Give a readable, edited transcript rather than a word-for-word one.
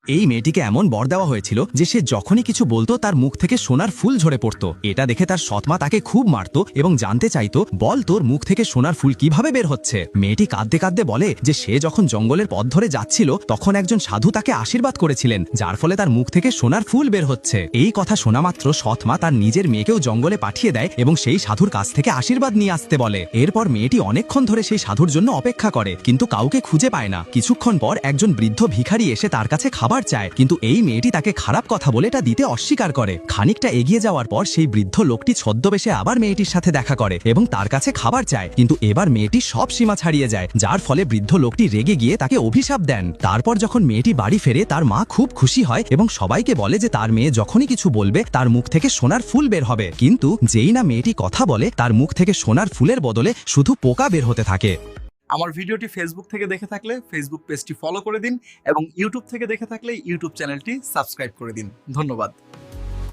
এই মেয়েটিকে এমন বর দেওয়া হয়েছিল যে সে যখনই কিছু বলতো তার মুখ থেকে সোনার ফুল ঝরে পড়তো। এটা দেখে তার সৎমা তাকে খুব মারতো এবং জানতে চাইতো, বল তোর মুখ থেকে সোনার ফুল কিভাবে বের হচ্ছে। মেয়েটি কাঁদতে কাঁদতে বলে যে সে যখন জঙ্গলের পথ ধরে যাচ্ছিল তখন একজন সাধু তাকে আশীর্বাদ করেছিলেন, যার ফলে তার মুখ থেকে সোনার ফুল বের হচ্ছে। এই কথা শোনা মাত্র সৎমা তার নিজের মেয়েকেও জঙ্গলে পাঠিয়ে দেয় এবং সেই সাধুর কাছ থেকে আশীর্বাদ নিয়ে আসতে বলে। এরপর মেয়েটি অনেকক্ষণ ধরে সেই সাধুর জন্য অপেক্ষা করে, কিন্তু কাউকে খুঁজে পায় না। কিছুক্ষণ পর একজন বৃদ্ধ ভিখারি এসে তার কাছে খাবার চায়, কিন্তু এই মেয়েটি তাকে খারাপ কথা বলে এটা দিতে অস্বীকার করে। খানিকটা এগিয়ে যাওয়ার পর সেই বৃদ্ধ লোকটি ছদ্মবেশে আবার মেয়েটির সাথে দেখা করে এবং তার কাছে খাবার চায়, কিন্তু এবার মেয়েটি সব সীমা ছাড়িয়ে যায়, যার ফলে বৃদ্ধ লোকটি রেগে গিয়ে তাকে অভিশাপ দেন। তারপর যখন মেয়েটি বাড়ি ফেরে তার মা খুব খুশি হয় এবং সবাইকে বলে যে তার মেয়ে যখনই কিছু বলবে তার মুখ থেকে সোনার ফুল বের হবে। কিন্তু যেই না মেয়েটি কথা বলে তার মুখ থেকে সোনার ফুলের বদলে শুধু পোকা বের হতে থাকে। আমার ভিডিওটি ফেসবুক থেকে দেখে থাকলে ফেসবুক পেজটি ফলো করে দিন এবং ইউটিউব থেকে দেখে থাকলে ইউটিউব চ্যানেলটি সাবস্ক্রাইব করে দিন। ধন্যবাদ।